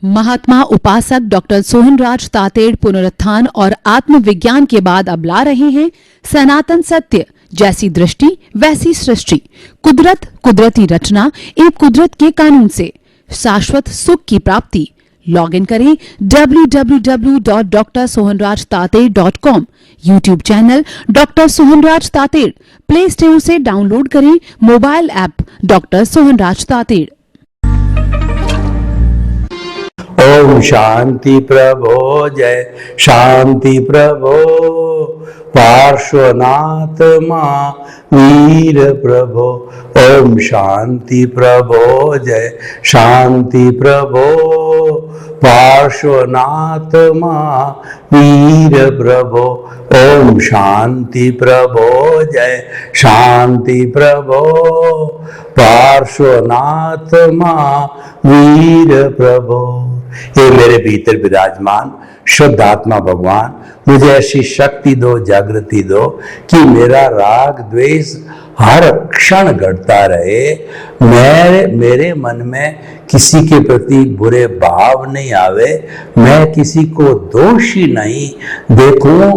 महात्मा उपासक डॉक्टर सोहनराज तातेड़ पुनरुत्थान और आत्मविज्ञान के बाद अब ला रहे हैं सनातन सत्य, जैसी दृष्टि वैसी सृष्टि, कुदरत, कुदरती रचना एवं कुदरत के कानून से शाश्वत सुख की प्राप्ति। लॉगिन करें www.drsohanrajtated.com, YouTube channel doctor Sohanraj Tated, play store से डाउनलोड करें mobile app doctor Sohanraj Tated. ओम शांति प्रभो, जय शांति प्रभो, पार्श्वनाथ वीर प्रभो। ओम शांति प्रभो, जय शांति प्रभो, पार्श्वनाथ वीर प्रभो। ओम शांति प्रभो, जय शांति प्रभो, पार्श्वनाथ वीर प्रभो। ये मेरे भीतर विराजमान शुद्ध आत्मा भगवान, मुझे ऐसी शक्ति दो, जागृति दो कि मेरा राग द्वेष हर क्षण घटता रहे। मेरे मन में किसी के प्रति बुरे भाव नहीं आवे, मैं किसी को दोषी नहीं देखूं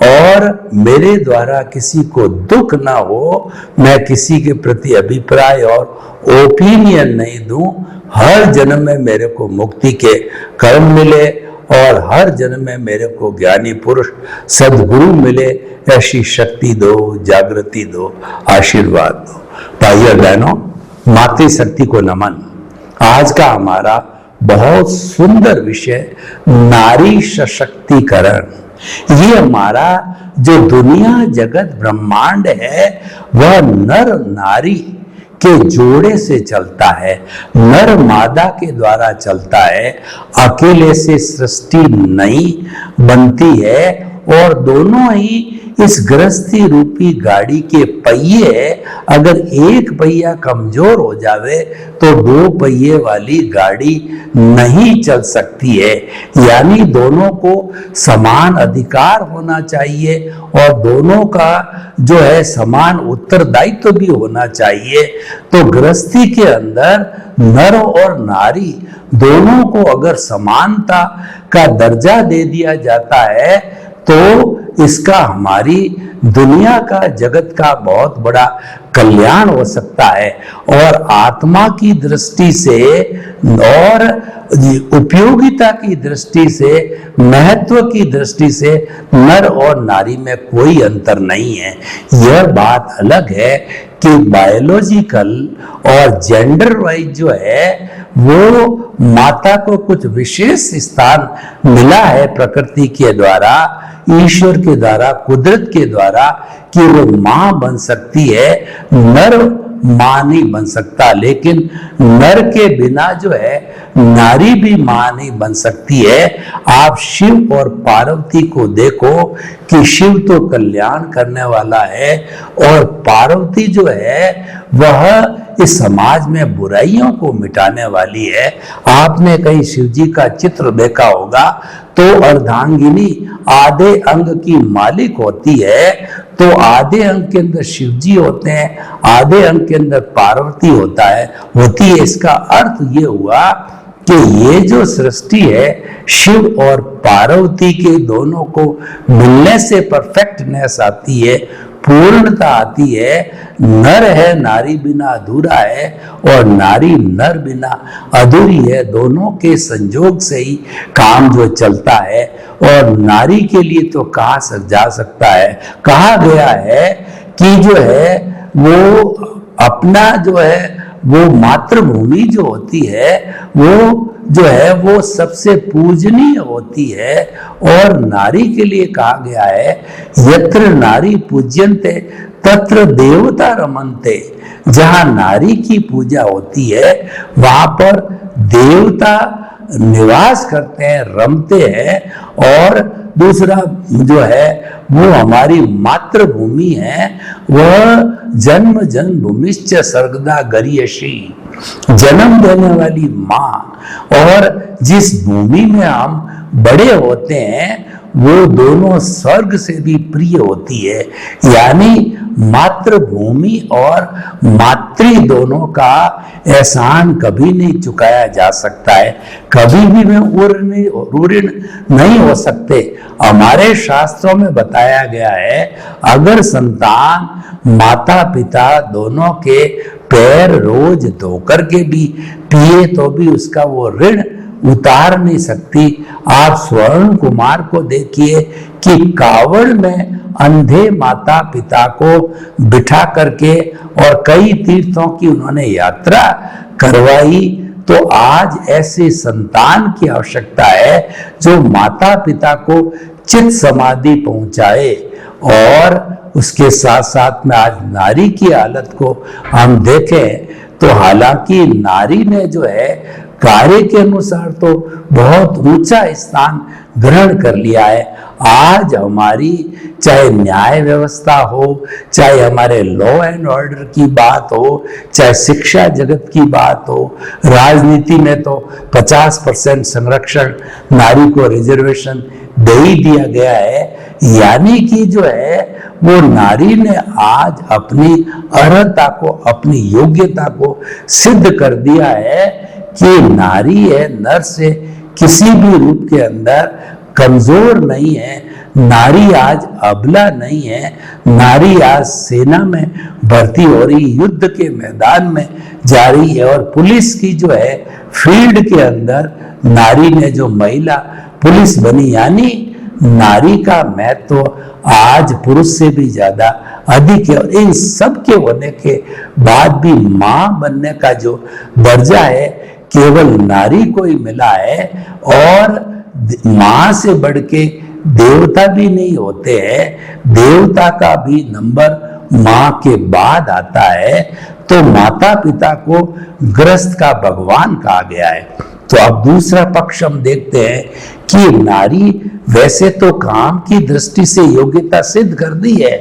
और मेरे द्वारा किसी को दुख ना हो। मैं किसी के प्रति अभिप्राय और ओपिनियन नहीं दूं। हर जन्म में मेरे को मुक्ति के कर्म मिले और हर जन्म में मेरे को ज्ञानी पुरुष सद्गुरु मिले। ऐसी शक्ति दो, जागृति दो, आशीर्वाद दो। भाइयों और बहनों, मातृशक्ति को नमन। आज का हमारा बहुत सुंदर विषय नारी सशक्तिकरण। ये हमारा जो दुनिया जगत ब्रह्मांड है वह नर नारी के जोड़े से चलता है, नर मादा के द्वारा चलता है। अकेले से सृष्टि नहीं बनती है और दोनों ही इस गृहस्थी रूपी गाड़ी के पहिए, अगर एक पहिया कमजोर हो जावे तो दो पहिए वाली गाड़ी नहीं चल सकती है। यानी दोनों को समान अधिकार होना चाहिए और दोनों का जो है समान उत्तरदायित्व भी होना चाहिए। तो गृहस्थी के अंदर नर और नारी दोनों को अगर समानता का दर्जा दे दिया जाता है तो इसका हमारी दुनिया का जगत का बहुत बड़ा कल्याण हो सकता है। और आत्मा की दृष्टि से और उपयोगिता की दृष्टि से, महत्व की दृष्टि से नर और नारी में कोई अंतर नहीं है। यह बात अलग है कि बायोलॉजिकल और जेंडर वाइज जो है वो माता को कुछ विशेष स्थान मिला है प्रकृति के द्वारा, ईश्वर के द्वारा, कुदरत के द्वारा, कि वो मां बन सकती है। नर मां नहीं बन सकता, लेकिन नर के बिना जो है नारी भी मां नहीं बन सकती है। आप शिव और पार्वती को देखो कि शिव तो कल्याण करने वाला है और पार्वती जो है वह इस समाज में बुराइयों को मिटाने वाली है। आपने कहीं शिव जी का चित्र देखा होगा तो अर्धांगिनी आधे अंग की मालिक होती है। तो आधे अंग के अंदर शिव जी होते हैं, आधे अंग के अंदर पार्वती होती है। इसका अर्थ ये हुआ कि ये जो सृष्टि है शिव और पार्वती के दोनों को मिलने से परफेक्टनेस आती है, पूर्णता आती है। नर है नारी बिना अधूरा है और नारी नर बिना अधूरी है। दोनों के संयोग से ही काम जो चलता है। और नारी के लिए तो कहा जा सकता है, कहा गया है कि जो है वो अपना जो है वो मातृभूमि जो होती है वो जो है वो सबसे पूजनीय होती है। और नारी के लिए कहा गया है यत्र नारी पूज्यन्ते तत्र देवता रमन्ते। जहां नारी की पूजा होती है वहां पर देवता निवास करते हैं, रमते हैं। और दूसरा जो है वो हमारी मातृभूमि है, वह जन्म जन्मभूमिश्च सर्गदा गरियसी, जन्म देने वाली माँ। और जिस भूमि में हम बड़े होते हैं वो दोनों स्वर्ग से भी प्रिय होती है। यानी मातृभूमि और मातृ दोनों का एहसान कभी नहीं चुकाया जा सकता है, कभी भी वे ऋणी नहीं हो सकते। हमारे शास्त्रों में बताया गया है, अगर संतान माता पिता दोनों के पैर रोज धोकर के भी पिए तो भी उसका वो ऋण उतार नहीं सकती। आप स्वर्ण कुमार को देखिए कि कावड़ में अंधे माता पिता को बिठा करके और कई तीर्थों की उन्होंने यात्रा करवाई। तो आज ऐसे संतान की आवश्यकता है जो माता पिता को चित समाधि पहुंचाए। और उसके साथ साथ में आज नारी की हालत को हम देखें तो हालांकि नारी ने जो है कार्य के अनुसार तो बहुत ऊंचा स्थान ग्रहण कर लिया है। आज हमारी चाहे न्याय व्यवस्था हो, चाहे हमारे लॉ एंड ऑर्डर की बात हो, चाहे शिक्षा जगत की बात हो, राजनीति में तो 50% संरक्षण नारी को रिजर्वेशन दे ही दिया गया है। यानी कि जो है वो नारी ने आज अपनी अर्हता को, अपनी योग्यता को सिद्ध कर दिया है कि नारी है नर से किसी भी रूप के अंदर कमजोर नहीं है। नारी आज अबला नहीं है। नारी आज सेना में भर्ती हो रही, युद्ध के मैदान में जा रही है। और पुलिस की जो है फील्ड के अंदर नारी ने जो महिला पुलिस बनी, यानी नारी का महत्व आज पुरुष से भी ज्यादा अधिक है। और इन सब के होने के बाद भी मां बनने का जो दर्जा है केवल नारी को ही मिला है। और मां से बढ़ के देवता भी नहीं होते हैं, देवता का भी नंबर मां के बाद आता है। तो माता पिता को गृहस्थ का भगवान कहा गया है। तो अब दूसरा पक्ष हम देखते हैं कि नारी वैसे तो काम की दृष्टि से योग्यता सिद्ध कर दी है,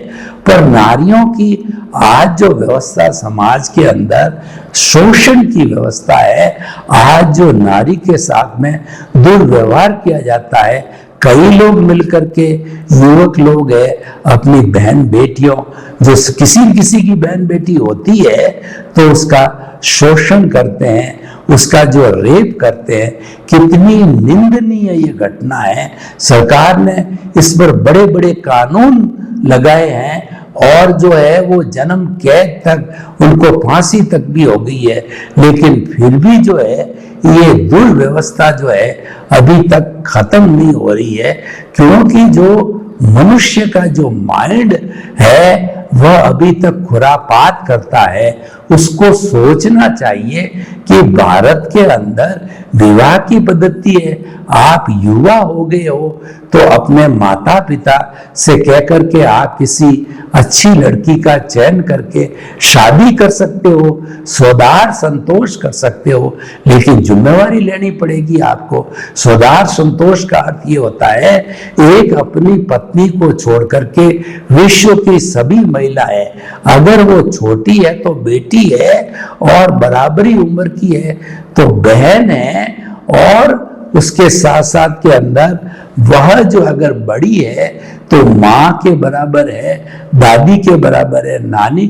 पर नारियों की आज जो व्यवस्था समाज के अंदर शोषण की व्यवस्था है, आज जो नारी के साथ में दुर्व्यवहार किया जाता है, कई लोग मिलकर के, युवक लोग है, अपनी बहन बेटियों, जो किसी की बहन बेटी होती है तो उसका शोषण करते हैं, उसका जो रेप करते हैं। कितनी निंदनीय ये घटना है। सरकार ने इस पर बड़े बड़े कानून लगाए हैं और जो है वो जन्म कैद तक, उनको फांसी तक भी हो गई है। लेकिन फिर भी जो है ये दुर्व्यवस्था जो है अभी तक खत्म नहीं हो रही है, क्योंकि जो मनुष्य का जो माइंड है वह अभी तक खुरापात करता है। उसको सोचना चाहिए कि भारत के अंदर विवाह की पद्धति है। आप युवा हो गए हो तो अपने माता पिता से कह करके आप किसी अच्छी लड़की का चयन करके शादी कर सकते हो, स्वदार संतोष कर सकते हो, लेकिन जिम्मेवारी लेनी पड़ेगी आपको। स्वदार संतोष का अर्थ ये होता है एक अपनी पत्नी को छोड़ करके विश्व की सभी महिलाएं, अगर वो छोटी है तो बेटी है और बराबरी उम्र की है तो बहन है, और उसके साथ साथ के अंदर वह जो अगर बड़ी है तो मां के बराबर है, दादी के बराबर है, नानी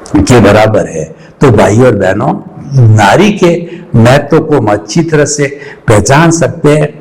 के बराबर है। तो भाई और बहनों, नारी के महत्व को हम अच्छी तरह से पहचान सकते हैं।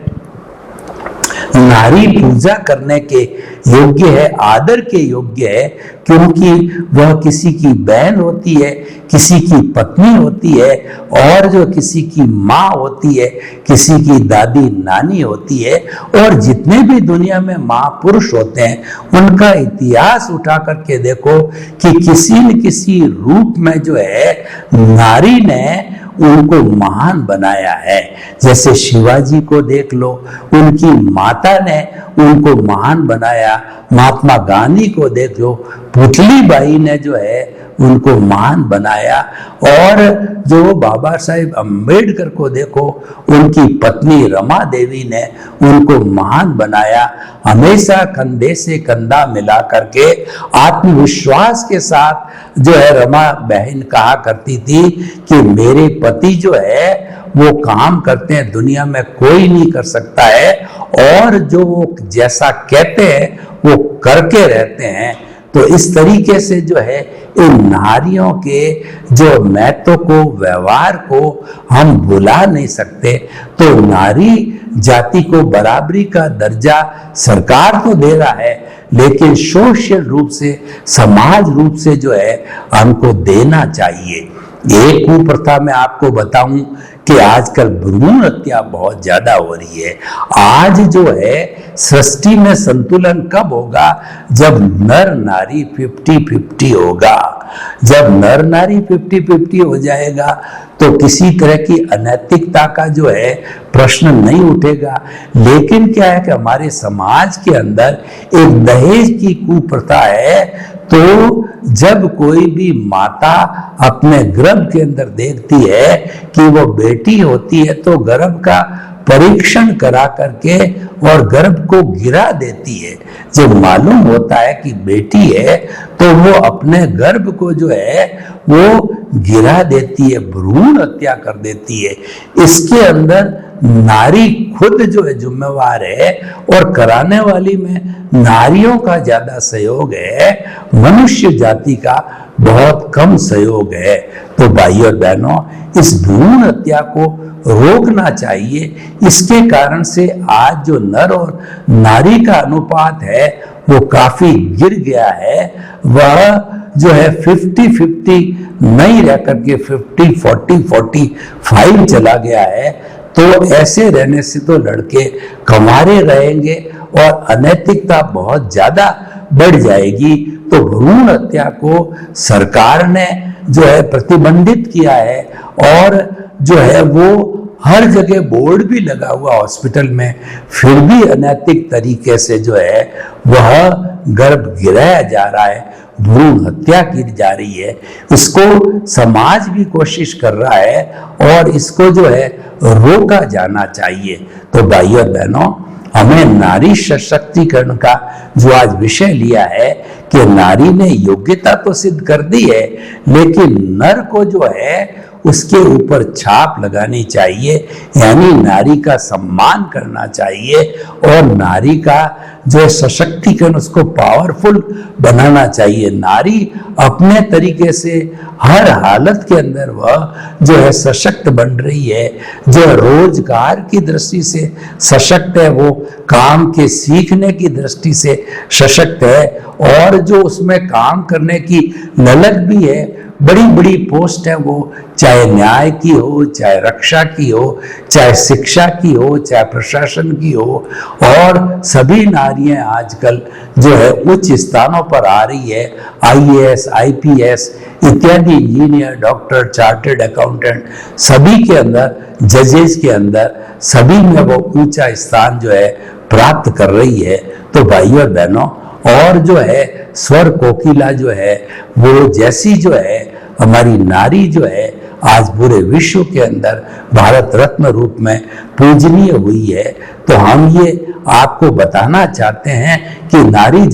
नारी पूजा करने के योग्य है, आदर के योग्य है, क्योंकि वह किसी की बहन होती है, किसी की पत्नी होती है, और जो किसी की माँ होती है, किसी की दादी नानी होती है। और जितने भी दुनिया में महापुरुष होते हैं उनका इतिहास उठा करके देखो कि किसी न किसी रूप में जो है नारी ने उनको महान बनाया है। जैसे शिवाजी को देख लो, उनकी माता ने उनको महान बनाया। महात्मा गांधी को देख लो, पुतली बाई ने जो है उनको महान बनाया। और जो बाबा साहेब अम्बेडकर को देखो, उनकी पत्नी रमा देवी ने उनको महान बनाया। हमेशा कंधे से कंधा मिला करके आत्मविश्वास के साथ जो है रमा बहन कहा करती थी कि मेरे पति जो है वो काम करते हैं दुनिया में कोई नहीं कर सकता है, और जो वो जैसा कहते हैं वो करके रहते हैं। तो इस तरीके से जो है इन नारियों के जो महत्व को, व्यवहार को हम भुला नहीं सकते। तो नारी जाति को बराबरी का दर्जा सरकार तो दे रहा है, लेकिन सोशल रूप से, समाज रूप से जो है हमको देना चाहिए। एक कुप्रथा मैं आपको बताऊं कि आजकल भ्रूण हत्या बहुत ज्यादा हो रही है। आज जो है सृष्टि में संतुलन कब होगा? जब नर नारी 50-50 होगा। जब नर नारी 50-50 हो जाएगा तो किसी तरह की अनैतिकता का जो है प्रश्न नहीं उठेगा। लेकिन क्या है कि हमारे समाज के अंदर एक दहेज की कुप्रथा है। तो जब कोई भी माता अपने गर्भ के अंदर देखती है कि वो बेटी होती है तो गर्भ का परीक्षण करा करके और गर्भ को गिरा देती है। जब मालूम होता है कि बेटी है तो वो अपने गर्भ को जो है वो गिरा देती है, भ्रूण हत्या कर देती है। इसके अंदर नारी खुद जो है जिम्मेवार है, और कराने वाली में नारियों का ज्यादा सहयोग है, मनुष्य जाति का बहुत कम सहयोग है। तो भाई और बहनों, इस भ्रूण हत्या को रोकना चाहिए। इसके कारण से आज जो नर और नारी का अनुपात है वो काफी गिर गया है। वह जो है 50-50 नहीं रह करके 50-40-45 चला गया है। तो ऐसे रहने से तो लड़के कंवारे रहेंगे और अनैतिकता बहुत ज्यादा बढ़ जाएगी। तो भ्रूण हत्या को सरकार ने जो है प्रतिबंधित किया है, और जो है वो हर जगह बोर्ड भी लगा हुआ हॉस्पिटल में, फिर भी अनैतिक तरीके से जो है वह गर्भ गिराया जा रहा है, भ्रूण हत्या की जा रही है। इसको समाज भी कोशिश कर रहा है और इसको जो है रोका जाना चाहिए। तो भाई और बहनों, हमें नारी सशक्तिकरण का जो आज विषय लिया है कि नारी ने योग्यता तो सिद्ध कर दी है, लेकिन नर को जो है उसके ऊपर छाप लगानी चाहिए, यानी नारी का सम्मान करना चाहिए और नारी का जो है सशक्तिकरण, उसको पावरफुल बनाना चाहिए। नारी अपने तरीके से हर हालत के अंदर वह जो है सशक्त बन रही है। जो रोजगार की दृष्टि से सशक्त है, वो काम के सीखने की दृष्टि से सशक्त है, और जो उसमें काम करने की ललक भी है। बड़ी बड़ी पोस्ट है वो, चाहे न्याय की हो, चाहे रक्षा की हो, चाहे शिक्षा की हो, चाहे प्रशासन की हो, और सभी नारियां आजकल जो है उच्च स्थानों पर आ रही है। IAS, IPS इत्यादि, इंजीनियर, डॉक्टर, चार्टर्ड अकाउंटेंट, सभी के अंदर, जजेस के अंदर, सभी में वो ऊंचा स्थान जो है प्राप्त कर रही है। तो भाइयों और बहनों, और जो है स्वर कोकिला जो है वो जैसी जो है हमारी नारी जो है आज पूरे विश्व के अंदर भारत रत्न रूप में पूजनीय हुई है। तो हम ये आपको बताना चाहते हैं कि नारी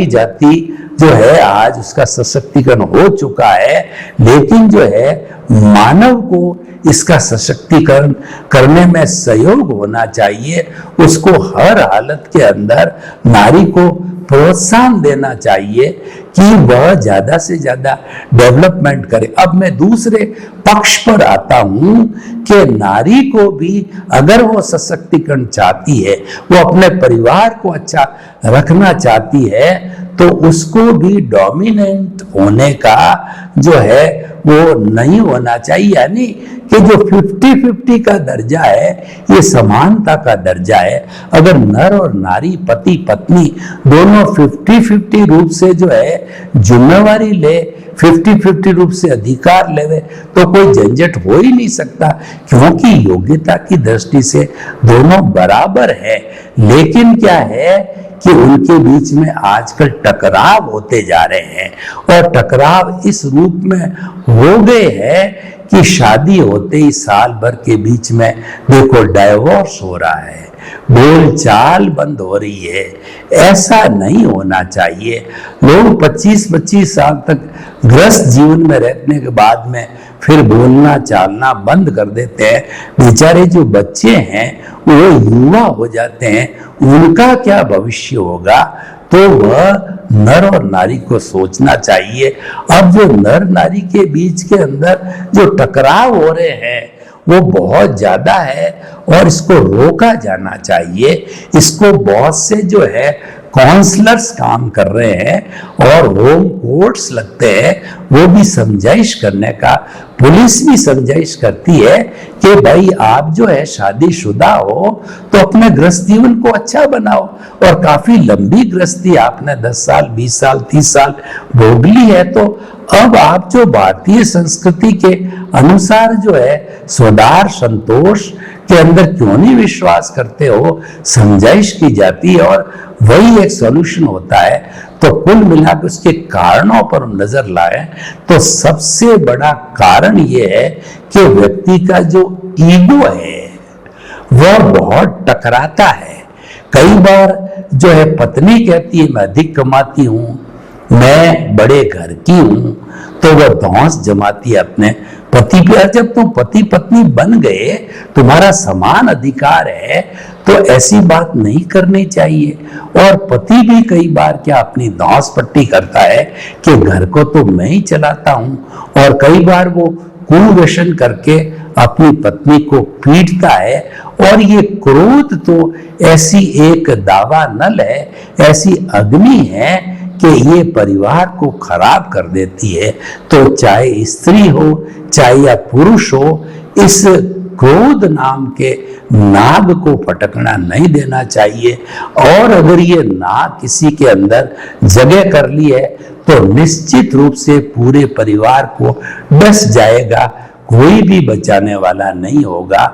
जाति जो है आज उसका सशक्तिकरण हो चुका है, लेकिन जो है मानव को इसका सशक्तिकरण करने में सहयोग होना चाहिए। उसको हर हालत के अंदर नारी को प्रोत्साहन देना चाहिए कि वह ज्यादा से ज्यादा डेवलपमेंट करे। अब मैं दूसरे पक्ष पर आता हूं कि नारी को भी अगर वो सशक्तिकरण चाहती है, वो अपने परिवार को अच्छा रखना चाहती है, तो उसको भी डोमिनेंट होने का जो है वो नहीं होना चाहिए। यानी कि जो 50-50 का दर्जा है, ये समानता का दर्जा है। अगर नर और नारी, पति पत्नी दोनों 50-50 रूप से जो है जिम्मेवारी ले, 50-50 रूप से अधिकार लेवे, तो कोई झंझट हो ही नहीं सकता, क्योंकि योग्यता की दृष्टि से दोनों बराबर है। लेकिन क्या है कि उनके बीच में आजकल टकराव होते जा रहे हैं, और टकराव इस रूप में हो गए हैं कि शादी होते ही साल भर के बीच में देखो डाइवोर्स हो रहा है, बोलचाल बंद हो रही है। ऐसा नहीं होना चाहिए। लोग 25-25 साल तक ग्रस्त जीवन में रहने के बाद में फिर बोलना चालना बंद कर देते हैं। बेचारे जो बच्चे हैं वो युवा हो जाते हैं, उनका क्या भविष्य होगा? तो वह नर और नारी को सोचना चाहिए। अब जो नर नारी के बीच के अंदर जो टकराव हो रहे हैं वो बहुत ज्यादा है और इसको रोका जाना चाहिए। इसको बहुत से जो है काउंसलर्स काम कर रहे हैं और होम कोर्ट्स लगते हैं, वो भी समझाइश करने का, पुलिस भी समझाइश करती है कि भाई आप जो है शादीशुदा हो तो अपने गृहस्थ जीवन को अच्छा बनाओ। और काफी लंबी गृहस्थी आपने 10 साल 20 साल 30 साल भोग ली है, तो अब आप जो भारतीय संस्कृति के अनुसार जो है स्वदार संतोष के अंदर क्यों नहीं विश्वास करते हो, समझाइश की जाती है और वही एक सॉल्यूशन होता है। तो कुल मिलाकर उसके कारणों पर नजर लाए तो सबसे बड़ा कारण यह है कि व्यक्ति का जो ईगो है वह बहुत टकराता है। कई बार जो है पत्नी कहती है मैं अधिक कमाती हूं, मैं बड़े घर की हूं, तो वह धौंस जमाती है अपने पति पे। जब तुम पति पत्नी बन गए, तुम्हारा समान अधिकार है, तो ऐसी बात नहीं करनी चाहिए। और पति भी कई बार क्या अपनी धौंस पट्टी करता है कि घर को तो मैं ही चलाता हूं, और कई बार वो कुव्यसन करके अपनी पत्नी को पीटता है। और ये क्रोध तो ऐसी एक दावा नल है, ऐसी अग्नि है कि ये परिवार को खराब कर देती है। तो चाहे स्त्री हो चाहे या पुरुष हो, इस क्रोध नाम के नाग को फटकना नहीं देना चाहिए। और अगर ये नाग किसी के अंदर जगह कर ली है तो निश्चित रूप से पूरे परिवार को डस जाएगा, कोई भी बचाने वाला नहीं होगा।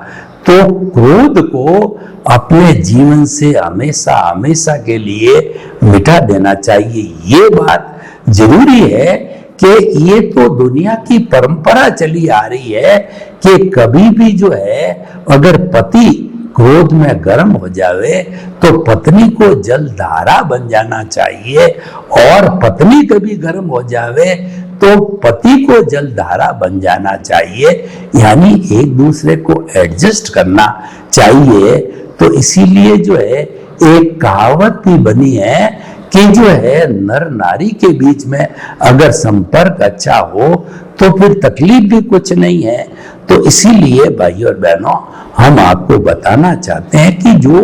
तो क्रोध को अपने जीवन से हमेशा हमेशा के लिए मिटा देना चाहिए। ये बात जरूरी है कि ये तो दुनिया की परंपरा चली आ रही है कि कभी भी जो है अगर पति क्रोध में गर्म हो जावे तो पत्नी को जलधारा बन जाना चाहिए, और पत्नी कभी गर्म हो जावे तो पति को जलधारा बन जाना चाहिए। यानी एक दूसरे को एडजस्ट करना चाहिए। तो इसीलिए जो है एक कहावत भी बनी है कि जो है नर नारी के बीच में अगर संपर्क अच्छा हो तो फिर तकलीफ भी कुछ नहीं है। तो इसीलिए भाइयों और बहनों, हम आपको बताना चाहते हैं कि जो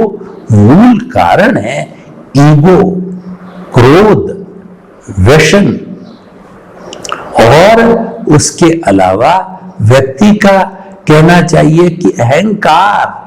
मूल कारण है ईगो, क्रोध, व्यसन और उसके अलावा व्यक्ति का कहना चाहिए कि अहंकार,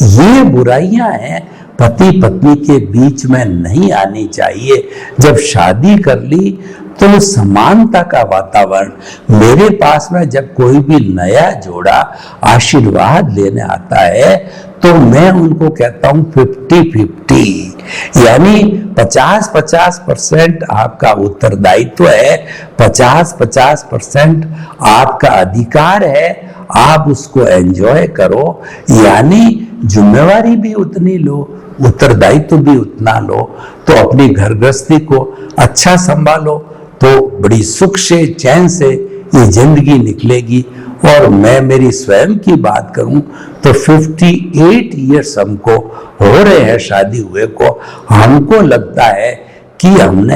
ये बुराइयां हैं, पति पत्नी के बीच में नहीं आनी चाहिए। जब शादी कर ली तो समानता का वातावरण, मेरे पास में जब कोई भी नया जोड़ा आशीर्वाद लेने आता है तो मैं उनको कहता हूं 50-50, यानी 50-50% आपका उत्तरदायित्व है, 50-50% आपका अधिकार है, आप उसको एंजॉय करो। यानी जिम्मेवारी भी उतनी लो, उत्तरदायित्व भी उतना लो। तो अपनी घर गृहस्थी को अच्छा संभालो तो बड़ी सुख से चैन से ये जिंदगी निकलेगी। और मैं मेरी स्वयं की बात करूं तो 58 इयर्स हमको हो रहे हैं शादी हुए को। हमको लगता है कि हमने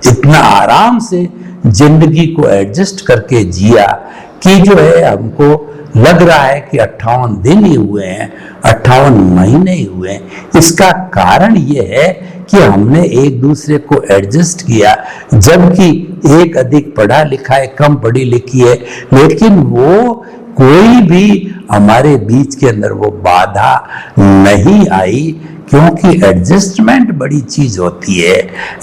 इतना आराम से जिंदगी को एडजस्ट करके जिया कि जो है हमको लग रहा है कि 58 दिन ही हुए हैं, 58 महीने ही हुए हैं। इसका कारण ये है कि हमने एक दूसरे को एडजस्ट किया। जबकि एक अधिक पढ़ा लिखा है, कम पढ़ी लिखी है, लेकिन वो कोई भी हमारे बीच के अंदर वो बाधा नहीं आई, क्योंकि एडजस्टमेंट बड़ी चीज होती है।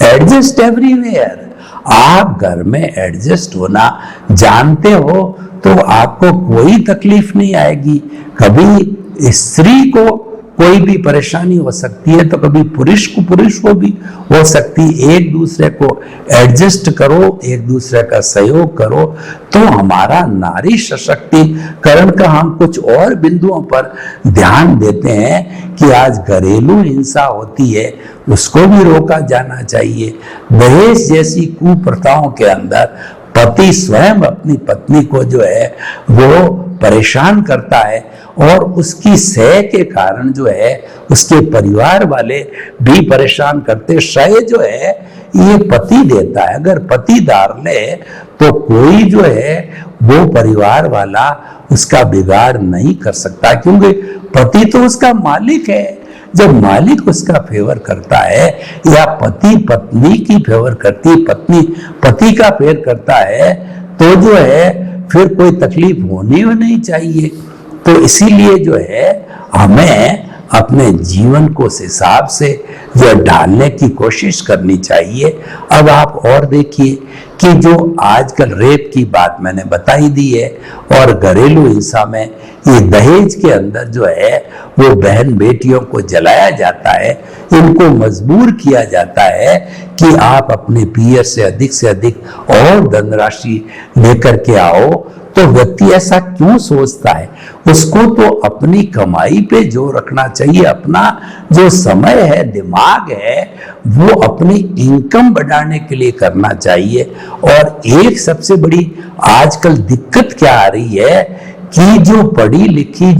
एडजस्ट एवरीवेयर, आप घर में एडजस्ट होना जानते हो तो आपको कोई तकलीफ नहीं आएगी। कभी स्त्री को कोई भी परेशानी हो सकती है तो कभी पुरुष को भी हो सकती है। एक दूसरे को एडजस्ट करो, एक दूसरे का सहयोग करो। तो हमारा नारी सशक्तिकरण का हम कुछ और बिंदुओं पर ध्यान देते हैं कि आज घरेलू हिंसा होती है, उसको भी रोका जाना चाहिए। दहेज जैसी कुप्रथाओं के अंदर पति स्वयं अपनी पत्नी को जो है वो परेशान करता है और उसकी सह के कारण जो है उसके परिवार वाले भी परेशान करते। सह जो है ये पति देता है, अगर पति डाले तो कोई जो है वो परिवार वाला उसका बिगाड़ नहीं कर सकता, क्योंकि पति तो उसका मालिक है। जब मालिक उसका फेवर करता है या पति पत्नी की फेवर करती, पत्नी पति का फेवर करता है, तो जो है फिर कोई तकलीफ होनी ही नहीं चाहिए। तो इसीलिए जो है हमें अपने जीवन को उस हिसाब से जो ढालने की कोशिश करनी चाहिए। अब आप और देखिए कि जो आजकल रेप की बात मैंने बताई दी है और घरेलू हिंसा में ये दहेज के अंदर जो है वो बहन बेटियों को जलाया जाता है, इनको मजबूर किया जाता है कि आप अपने पीयर से अधिक और धनराशि लेकर के आओ। तो व्यक्ति ऐसा क्यों सोचता है? उसको तो अपनी कमाई पे जोर रखना चाहिए, अपना जो समय है, दिमाग है, वो अपनी इनकम बढ़ाने के लिए करना चाहिए। और एक सबसे बड़ी आजकल दिक्कत क्या आ रही है कि जो पढ़ी लिखी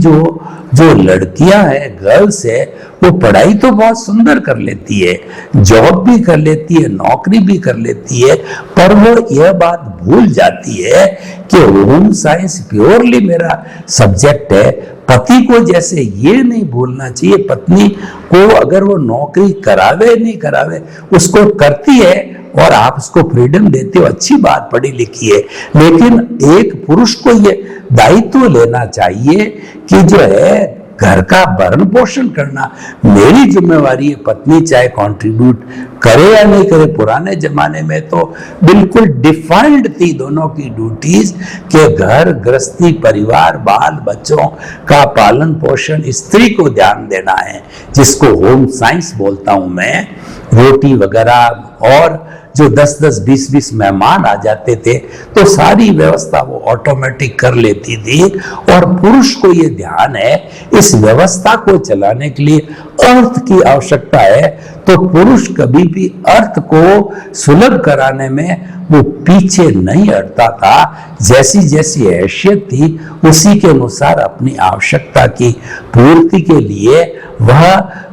जो लड़कियां हैं, गर्ल्स है, वो पढ़ाई तो बहुत सुंदर कर लेती है, जॉब भी कर लेती है, नौकरी भी कर लेती है, पर वो यह बात भूल जाती है कि होम साइंस प्योरली मेरा सब्जेक्ट है। पति को जैसे ये नहीं भूलना चाहिए, पत्नी को अगर वो नौकरी करावे नहीं करावे उसको करती है और आप उसको फ्रीडम देते हो, अच्छी बात, पढ़ी लिखी है। लेकिन एक पुरुष को ये दायित्व लेना चाहिए कि जो है घर का भरण पोषण करना मेरी जिम्मेवारी है। पत्नी चाहे कंट्रीब्यूट करे या नहीं करे, पुराने जमाने में तो बिल्कुल डिफाइंड थी दोनों की ड्यूटीज के घर गृहस्थी, परिवार, बाल बच्चों का पालन पोषण स्त्री को ध्यान देना है, जिसको होम साइंस बोलता हूं मैं। रोटी वगैरह और जो 10-10, 20-20 मेहमान आ जाते थे तो सारी व्यवस्था वो ऑटोमेटिक कर लेती थी। और पुरुष को ये ध्यान है इस व्यवस्था को चलाने के लिए अर्थ की आवश्यकता है, तो पुरुष कभी भी अर्थ को सुलभ कराने में वो पीछे नहीं हटता था। जैसी जैसी हैसियत थी उसी के अनुसार अपनी आवश्यकता की पूर्ति के लिए वह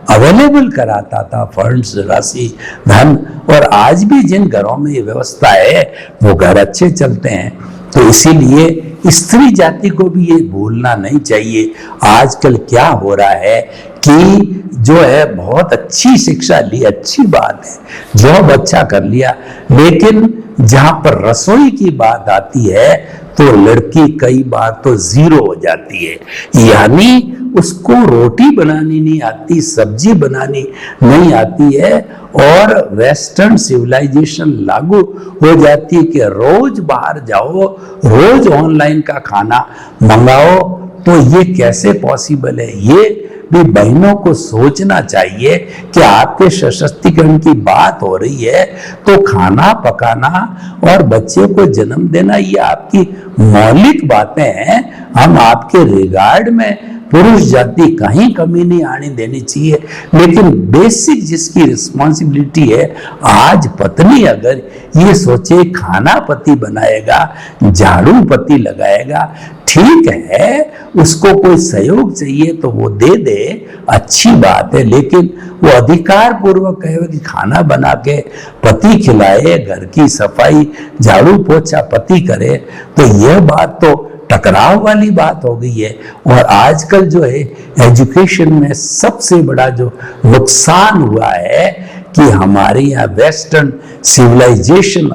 अवेलेबल कराता था फंड्स, राशि, धन। और आज भी जिन घरों में ये व्यवस्था है वो घर अच्छे चलते हैं। तो इसीलिए स्त्री जाति को भी ये भूलना नहीं चाहिए। आजकल क्या हो रहा है कि जो है बहुत अच्छी शिक्षा ली, अच्छी बात है, जॉब अच्छा कर लिया, लेकिन जहां पर रसोई की बात आती है तो लड़की कई बार तो जीरो हो जाती है, यानी उसको रोटी बनानी नहीं आती, सब्जी बनानी नहीं आती है। और वेस्टर्न सिविलाइजेशन लागू हो जाती है कि रोज बाहर जाओ, रोज ऑनलाइन का खाना मंगाओ। तो ये कैसे पॉसिबल है? ये भी बहनों को सोचना चाहिए कि आपके सशक्तिकरण की बात हो रही है तो खाना पकाना और बच्चे को जन्म देना ये आपकी मौलिक बातें हैं। हम आपके रिगार्ड में पुरुष जाति कहीं कमी नहीं आने देनी चाहिए, लेकिन बेसिक जिसकी रिस्पॉन्सिबिलिटी है, आज पत्नी अगर ये सोचे खाना पति बनाएगा, झाड़ू पति लगाएगा, ठीक है, उसको कोई सहयोग चाहिए तो वो दे दे, अच्छी बात है, लेकिन वो अधिकार पूर्वक कहे कि खाना बना के पति खिलाए, घर की सफाई झाड़ू पोछा पति करे, तो यह बात तो टकराव वाली बात हो गई है। और आजकल जो है एजुकेशन में सबसे बड़ा जो नुकसान हुआ है कि हमारे यहाँ वेस्टर्न सिविलाइजेशन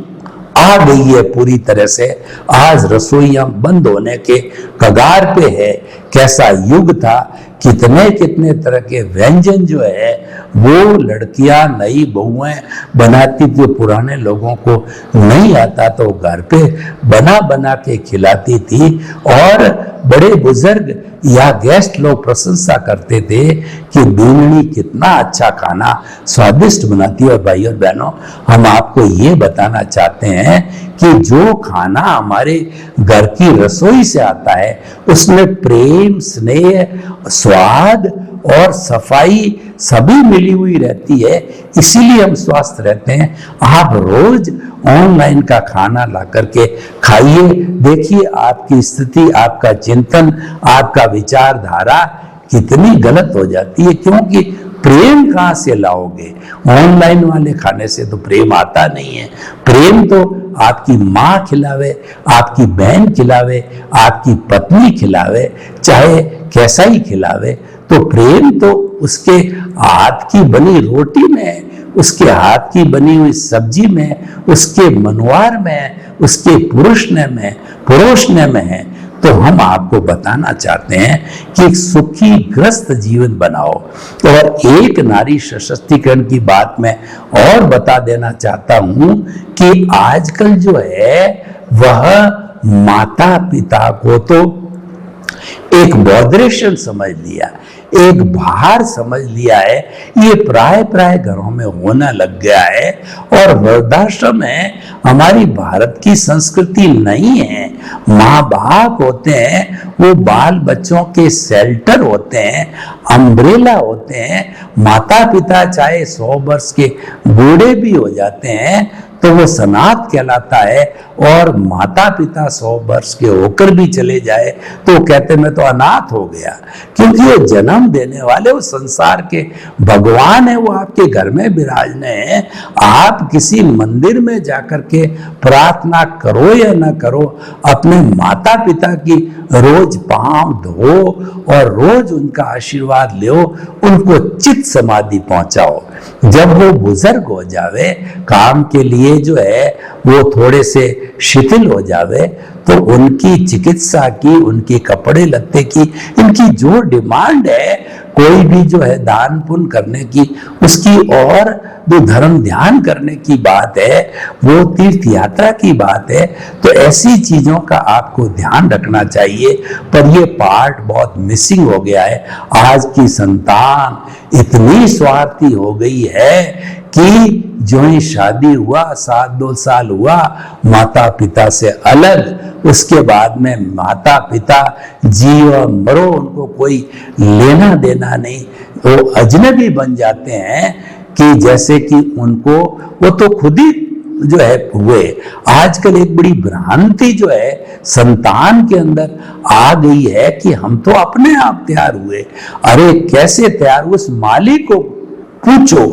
आ गई है पूरी तरह से। आज रसोइयां बंद होने के कगार पे है। कैसा युग था, कितने कितने तरह के व्यंजन जो है वो लड़कियां, नई बहुएं बनाती थी, पुराने लोगों को नहीं आता तो घर पे बना बना के खिलाती थी। और बड़े बुजुर्ग या गेस्ट लोग प्रशंसा करते थे कि बीननी कितना अच्छा खाना स्वादिष्ट बनाती है। और भाई और बहनों, हम आपको ये बताना चाहते हैं कि जो खाना हमारे घर की रसोई से आता है, उसमें प्रेम, स्नेह, स्वाद और सफाई सभी मिली हुई रहती है, इसीलिए हम स्वस्थ रहते हैं। आप रोज ऑनलाइन का खाना ला करके खाइए, देखिए आपकी स्थिति, आपका चिंतन, आपका विचारधारा कितनी गलत हो जाती है। क्योंकि प्रेम कहां से लाओगे? ऑनलाइन वाले खाने से तो प्रेम आता नहीं है। प्रेम तो आपकी माँ खिलावे, आपकी बहन खिलावे, आपकी पत्नी खिलावे, चाहे कैसा ही खिलावे, तो प्रेम तो उसके हाथ की बनी रोटी में, उसके हाथ की बनी हुई सब्जी में, उसके मनवार में, उसके परोसने में है। तो हम आपको बताना चाहते हैं कि एक सुखी ग्रस्त जीवन बनाओ। और एक नारी सशक्तिकरण की बात मैं और बता देना चाहता हूं कि आजकल जो है वह माता पिता को तो एक बॉदरेशन समझ लिया, एक भार समझ लिया है, ये प्राय घरों में होना लग गया है। और वृद्धाश्रम में हमारी भारत की संस्कृति नहीं है। माँ बाप होते हैं, वो बाल बच्चों के शेल्टर होते हैं, अम्ब्रेला होते हैं। माता पिता चाहे 100 वर्ष के बूढ़े भी हो जाते हैं तो वो सनात कहलाता है। और माता पिता 100 वर्ष के होकर भी चले जाए तो कहते मैं तो अनाथ हो गया, क्योंकि वो जन्म देने वाले, वो संसार के भगवान है, वो आपके घर में विराजने हैं। आप किसी मंदिर में जाकर के प्रार्थना करो या ना करो, अपने माता पिता की रोज पांव धो और रोज उनका आशीर्वाद लो, उनको चित्त समाधि पहुंचाओ। जब वो बुजुर्ग हो जावे, काम के लिए जो है वो थोड़े से शिथिल हो जावे, तो उनकी चिकित्सा की, उनके कपड़े लत्ते की, इनकी जो डिमांड है, कोई भी जो है दान पुण्य करने की, उसकी, और जो धर्म ध्यान करने की बात है, वो तीर्थ यात्रा की बात है, तो ऐसी चीजों का आपको ध्यान रखना चाहिए। पर ये पार्ट बहुत मिसिंग हो गया है। आज की संतान इतनी स्वार्थी हो गई है कि जो ही शादी हुआ, 7-2 साल हुआ, माता पिता से अलग, उसके बाद में माता पिता जियो मरो, उनको कोई लेना देना नहीं, वो अजनबी बन जाते हैं कि जैसे कि उनको वो तो खुद ही जो है हुए। आजकल एक बड़ी भ्रांति जो है संतान के अंदर आ गई है कि हम तो अपने आप तैयार हुए। अरे कैसे तैयार हुए? उस माली को पूछो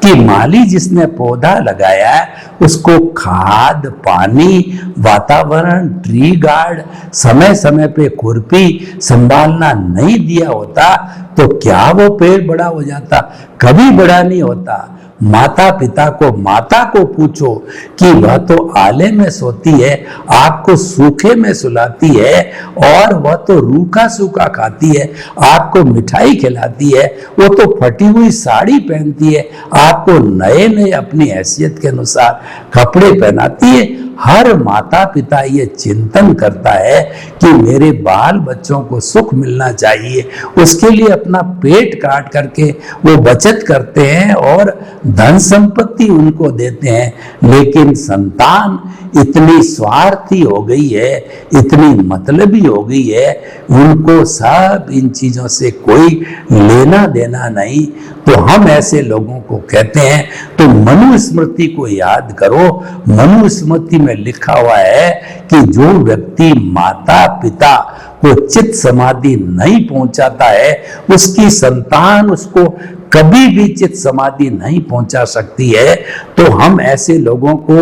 कि माली जिसने पौधा लगाया है, उसको खाद, पानी, वातावरण, ट्री गार्ड, समय समय पे खुरपी संभालना नहीं दिया होता तो क्या वो पेड़ बड़ा हो जाता? कभी बड़ा नहीं होता। माता पिता को पूछो कि वह तो आले में सोती है, आपको सूखे में सुलाती है, और वह तो रूखा सूखा खाती है, आपको मिठाई खिलाती है, वो तो फटी हुई साड़ी पहनती है, आपको नए नए अपनी हैसियत के अनुसार कपड़े पहनाती है। हर माता पिता ये चिंतन करता है कि मेरे बाल बच्चों को सुख मिलना चाहिए, उसके लिए अपना पेट काट करके वो बचत करते हैं और धन संपत्ति उनको देते हैं। लेकिन संतान इतनी स्वार्थी हो गई है, इतनी मतलबी हो गई है, उनको सब इन चीजों से कोई लेना देना नहीं। तो हम ऐसे लोगों को कहते हैं, तो मनुस्मृति को याद करो। मनुस्मृति में लिखा हुआ है कि जो व्यक्ति माता पिता को चित्त समाधि नहीं पहुंचाता है, उसकी संतान उसको कभी भी चित्त समाधि नहीं पहुंचा सकती है। तो हम ऐसे लोगों को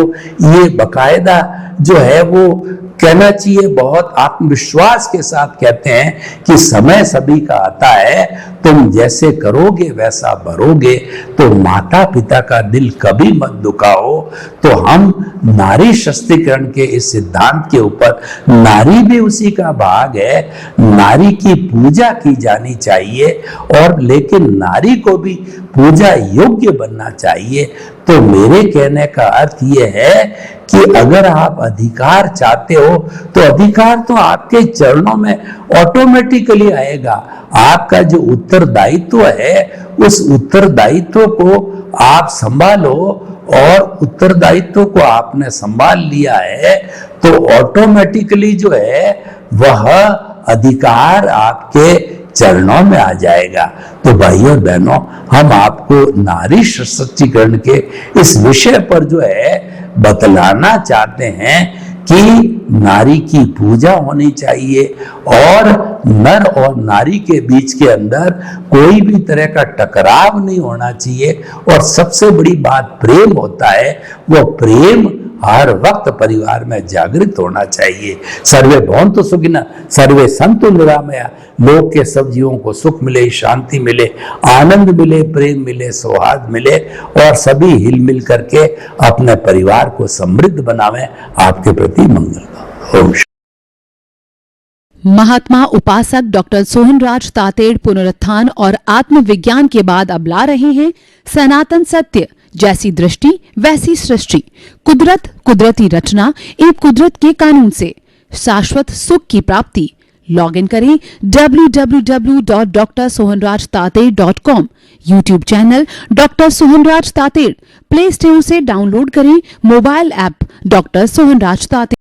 ये बकायदा जो है वो कहना चाहिए, बहुत आत्मविश्वास के साथ कहते हैं कि समय सभी का आता है, तुम जैसे करोगे वैसा भरोगे। तो माता पिता का दिल कभी मत दुखाओ। तो हम नारी सशक्तिकरण के इस सिद्धांत के ऊपर, नारी भी उसी का भाग है, नारी की पूजा की जानी चाहिए, और लेकिन नारी को भी पूजा योग्य बनना चाहिए। तो मेरे कहने का अर्थ यह है कि अगर आप अधिकार चाहते हो तो अधिकार तो आपके चरणों में ऑटोमेटिकली आएगा। आपका जो उत्तरदायित्व है, उस उत्तरदायित्व को आप संभालो और उत्तरदायित्व को आपने संभाल लिया है तो ऑटोमेटिकली जो है वह अधिकार आपके चरणों में आ जाएगा। तो भाइयों और बहनों, हम आपको नारी सशक्तिकरण के इस विषय पर जो है बतलाना चाहते हैं कि नारी की पूजा होनी चाहिए और नर और नारी के बीच के अंदर कोई भी तरह का टकराव नहीं होना चाहिए। और सबसे बड़ी बात प्रेम होता है, वो प्रेम हर वक्त परिवार में जागृत होना चाहिए। सर्वे भवन्तु सुखिनः, सर्वे सन्तु निरामया। लोक के सब जीवों को सुख मिले, शांति मिले, आनंद मिले, प्रेम मिले, सौहार्द मिले और सभी हिल मिल करके अपने परिवार को समृद्ध बनावें। आपके प्रति मंगल। ओम। महात्मा उपासक डॉक्टर सोहनराज तातेड़ पुनरुत्थान और आत्मविज्ञान के बाद अब ला रहे हैं सनातन सत्य, जैसी दृष्टि वैसी सृष्टि, कुदरत, कुदरती रचना एवं कुदरत के कानून से शाश्वत सुख की प्राप्ति। लॉग इन करें www.drsohanrajtated.com, YouTube channel doctor Sohanraj Tated, play store से डाउनलोड करें mobile app doctor Sohanraj Tated.